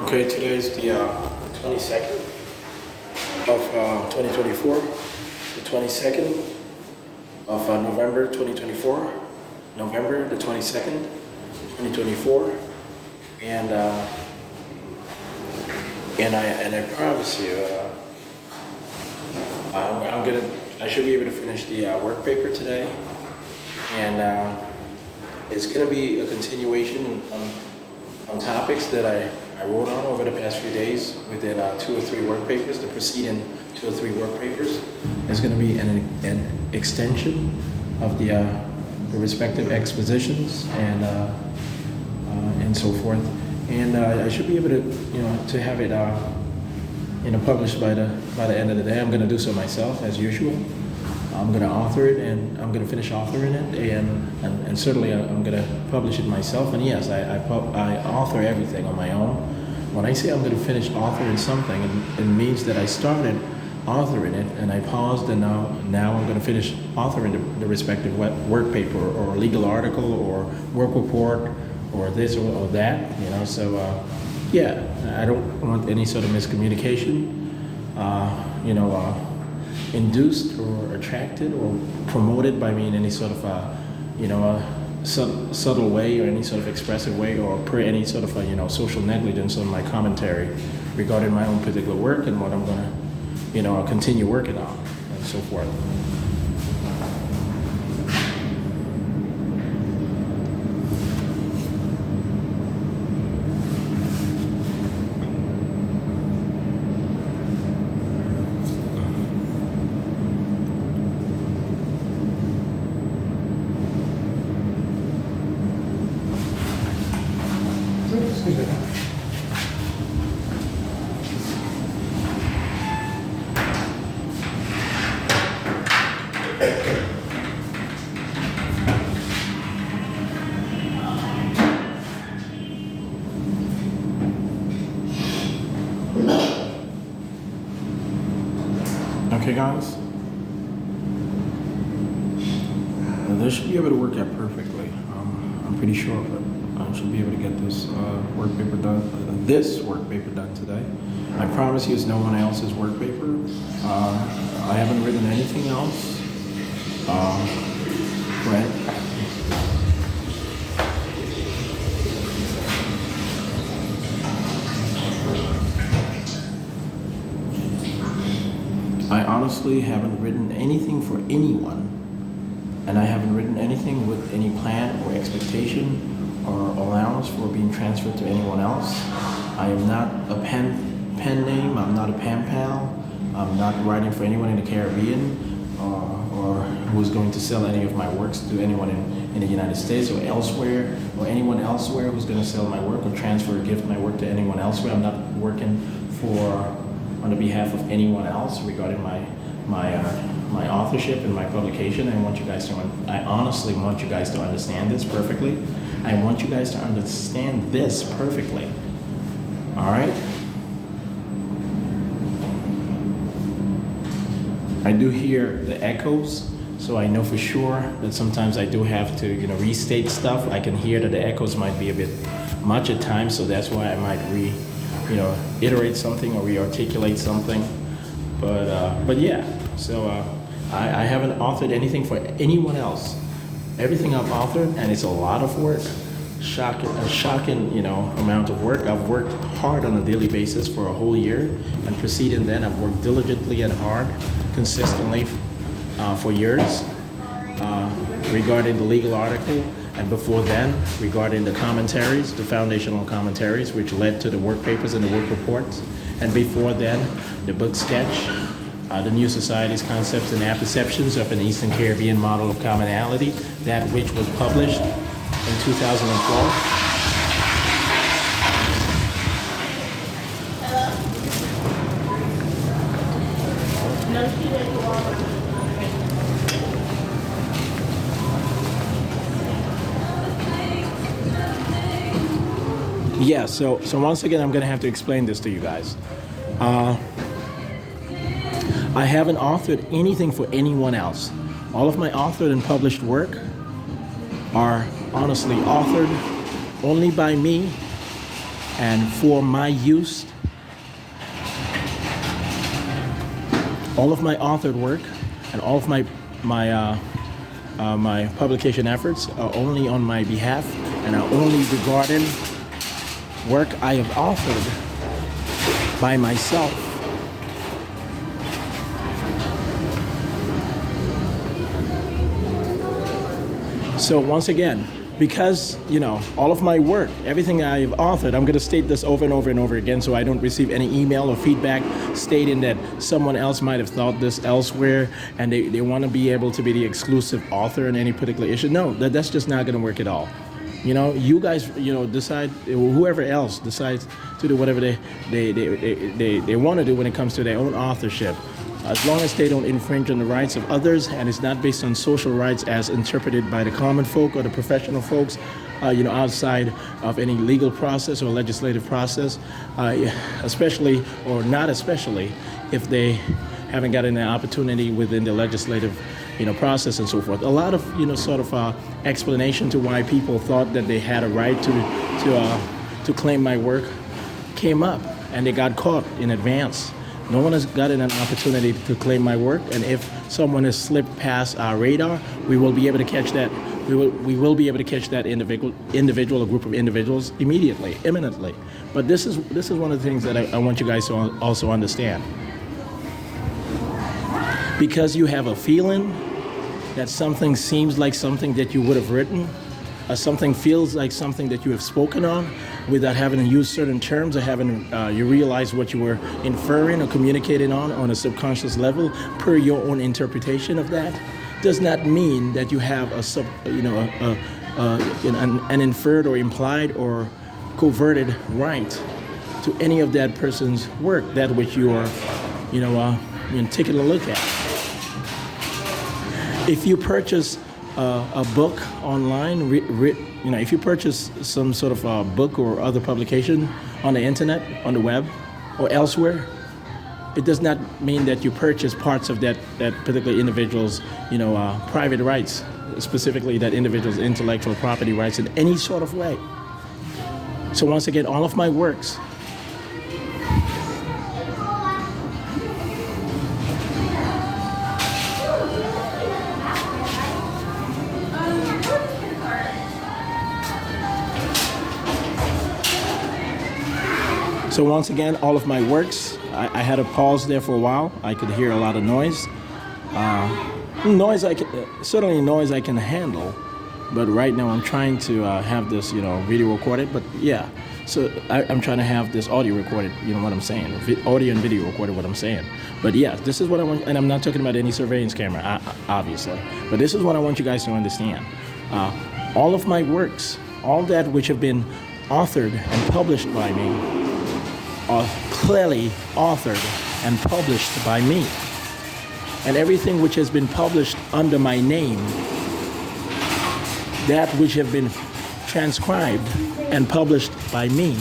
Okay, today is the 22nd of 2024, the 22nd of November 2024, November the 22nd, 2024, and I promise you, I should be able to finish the work paper today, and it's gonna be a continuation on topics that I wrote on over the past few days within 2 or 3 work papers. The preceding 2 or 3 work papers is going to be an extension of the respective expositions and so forth. And I should be able to to have it published by the end of the day. I'm going to do so myself as usual. I'm going to author it, and I'm going to finish authoring it, and certainly I'm going to publish it myself. And yes, I author everything on my own. When I say I'm going to finish authoring something, it means that I started authoring it, and I paused, and now I'm going to finish authoring the respective work paper or legal article or work report or this or that. So yeah, I don't want any sort of miscommunication. Induced or attracted or promoted by me in any sort of subtle way or any sort of expressive way or per any sort of social negligence on my commentary regarding my own particular work and what I'm going to continue working on and so forth. Okay, guys, this should be able to work out perfectly. I'm pretty sure, but I should be able to get this work paper done. This work paper done today. I promise you, it's no one else's work paper. I haven't written anything else. Right. I honestly haven't written anything for anyone, and I haven't written anything with any plan or expectation or allowance for being transferred to anyone else. I am not a pen name, I'm not a pen pal, I'm not writing for anyone in the Caribbean or who's going to sell any of my works to anyone in the United States or elsewhere, or anyone elsewhere who's going to sell my work or transfer or gift my work to anyone elsewhere. I'm not working on the behalf of anyone else regarding my authorship and my publication. I honestly want you guys to understand this perfectly. I want you guys to understand this perfectly. All right? I do hear the echoes, so I know for sure that sometimes I do have to, restate stuff. I can hear that the echoes might be a bit much at times, so that's why I might iterate something or re-articulate something, but yeah. So I haven't authored anything for anyone else. Everything I've authored, and it's a lot of work, a shocking amount of work. I've worked hard on a daily basis for a whole year, and preceding then I've worked diligently and hard, consistently for years regarding the legal article. And before then, regarding the commentaries, the foundational commentaries, which led to the work papers and the work reports. And before then, the book sketch, the New Society's Concepts and Apperceptions of an Eastern Caribbean Model of Commonality, that which was published in 2012. Yeah, so once again, I'm going to have to explain this to you guys. I haven't authored anything for anyone else. All of my authored and published work are honestly authored only by me and for my use. All of my authored work and all of my publication efforts are only on my behalf and are only regarding work I have authored by myself. So once again, because, all of my work, everything I have authored, I'm going to state this over and over and over again so I don't receive any email or feedback stating that someone else might have thought this elsewhere and they want to be able to be the exclusive author in any particular issue. No, that's just not going to work at all. You guys, decide, whoever else decides to do whatever they want to do when it comes to their own authorship. As long as they don't infringe on the rights of others and it's not based on social rights as interpreted by the common folk or the professional folks, outside of any legal process or legislative process, especially or not especially if they haven't gotten an opportunity within the legislative process and so forth. A lot of explanation to why people thought that they had a right to claim my work came up, and they got caught in advance. No one has gotten an opportunity to claim my work, and if someone has slipped past our radar, we will be able to catch that. We will be able to catch that individual or group of individuals immediately, imminently. But this is one of the things that I want you guys to also understand. Because you have a feeling that something seems like something that you would have written, or something feels like something that you have spoken on without having to use certain terms or having you realize what you were inferring or communicating on a subconscious level per your own interpretation of that, does not mean that you have an inferred or implied or coverted right to any of that person's work, that which you are, taking a look at. If you purchase a book online, if you purchase some sort of a book or other publication on the internet, on the web, or elsewhere, it does not mean that you purchase parts of that particular individual's, private rights, specifically that individual's intellectual property rights in any sort of way. So once again, all of my works, I had a pause there for a while. I could hear a lot of noise. Noise I can handle, but right now I'm trying to have this, video recorded. But yeah, so I'm trying to have this audio recorded. You know what I'm saying? Audio and video recorded. What I'm saying. But yeah, this is what I want, and I'm not talking about any surveillance camera, obviously. But this is what I want you guys to understand. All of my works, all that which have been authored and published by me, are clearly authored and published by me. And everything which has been published under my name, that which have been transcribed and published by me,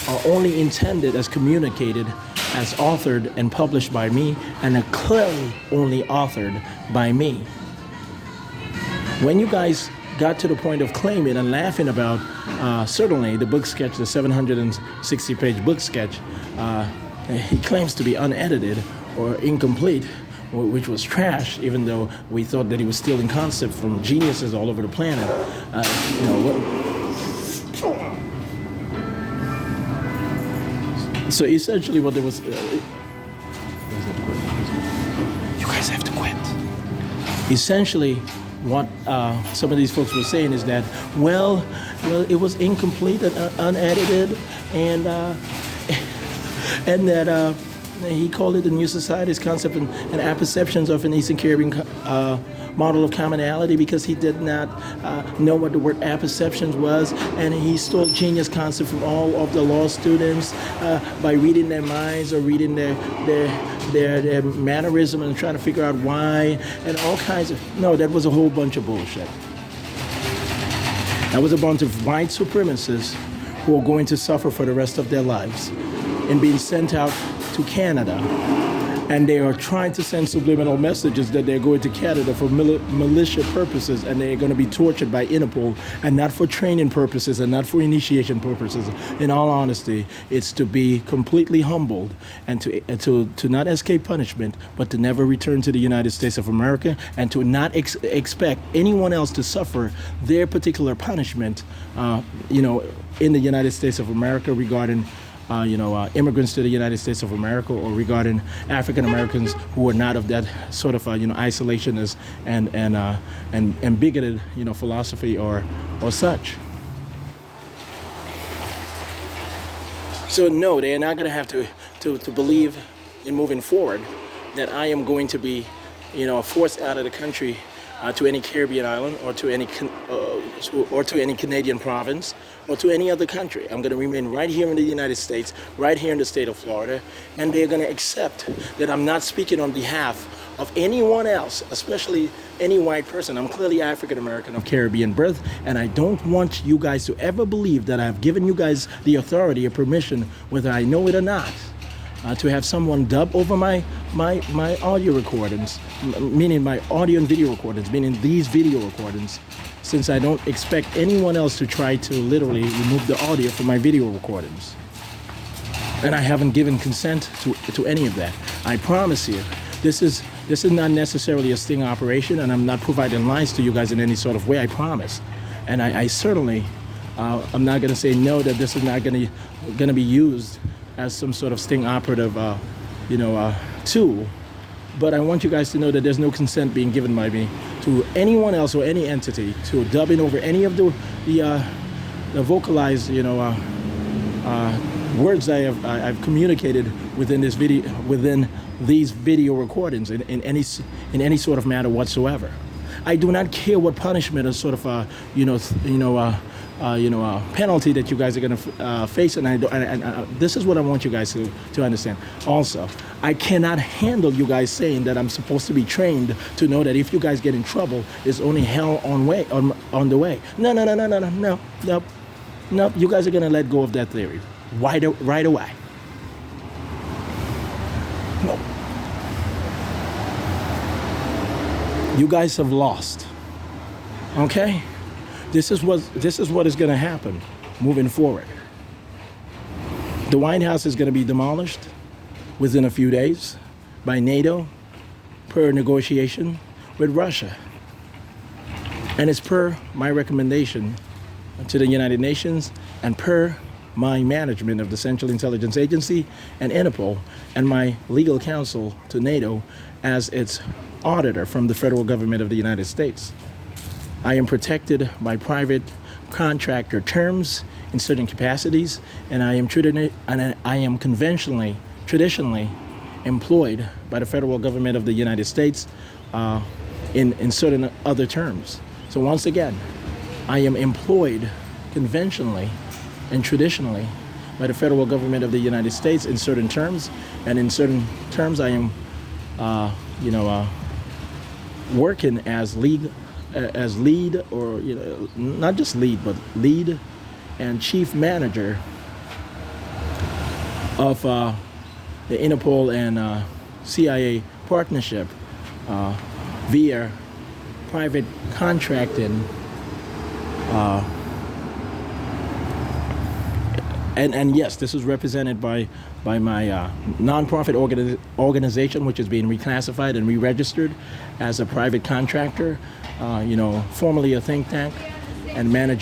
are only intended as communicated as authored and published by me, and are clearly only authored by me. When you guys got to the point of claiming and laughing about certainly the book sketch, the 760-page book sketch, he claims to be unedited or incomplete, which was trash, even though we thought that he was stealing concepts from geniuses all over the planet. So essentially what there was... you guys have to quit. Essentially, what some of these folks were saying is that, well, it was incomplete and unedited, and that he called it the New Society's concept and apperceptions of an Eastern Caribbean model of commonality, because he did not know what the word apperceptions was, and he stole genius concept from all of the law students by reading their minds or reading their mannerism and trying to figure out why, and all kinds of... No, that was a whole bunch of bullshit. That was a bunch of white supremacists who are going to suffer for the rest of their lives and being sent out to Canada And they are trying to send subliminal messages that they're going to Canada for militia purposes, and they're going to be tortured by Interpol, and not for training purposes and not for initiation purposes. In all honesty, it's to be completely humbled and to not escape punishment, but to never return to the United States of America, and to not expect anyone else to suffer their particular punishment, in the United States of America regarding immigrants to the United States of America, or regarding African Americans who are not of that sort of isolationist and bigoted philosophy or such. So no, they are not going to have to believe in moving forward that I am going to be forced out of the country to any Caribbean island or to any Canadian province or to any other country. I'm going to remain right here in the United States, right here in the state of Florida, and they're going to accept that I'm not speaking on behalf of anyone else, especially any white person. I'm clearly African American of Caribbean birth, and I don't want you guys to ever believe that I've given you guys the authority or permission, whether I know it or not, to have someone dub over my audio recordings, meaning my audio and video recordings, meaning these video recordings, since I don't expect anyone else to try to literally remove the audio from my video recordings. And I haven't given consent to any of that. I promise you, this is not necessarily a sting operation, and I'm not providing lies to you guys in any sort of way, I promise. And I certainly, I'm not gonna say no, that this is not gonna be used as some sort of sting operative, tool. But I want you guys to know that there's no consent being given by me to anyone else or any entity to dubbing over any of the vocalized, words I've communicated within this video, within these video recordings in any sort of matter whatsoever. I do not care what punishment or sort of penalty that you guys are going to face, and this is what I want you guys to understand. Also, I cannot handle you guys saying that I'm supposed to be trained to know that if you guys get in trouble, it's only hell on the way. No. You guys are going to let go of that theory right away. No. You guys have lost. Okay? This is what is going to happen moving forward. The White House is going to be demolished within a few days by NATO per negotiation with Russia. And it's per my recommendation to the United Nations and per my management of the Central Intelligence Agency and Interpol and my legal counsel to NATO as its auditor from the federal government of the United States. I am protected by private contractor terms in certain capacities, and I am traditionally employed by the federal government of the United States in certain other terms. So once again, I am employed conventionally and traditionally by the federal government of the United States in certain terms, and in certain terms I am, working as lead, or not just lead, but lead and chief manager of the Interpol and CIA partnership via private contracting. And yes, this is represented by my nonprofit organization, which is being reclassified and re-registered as a private contractor, formerly a think tank, and managed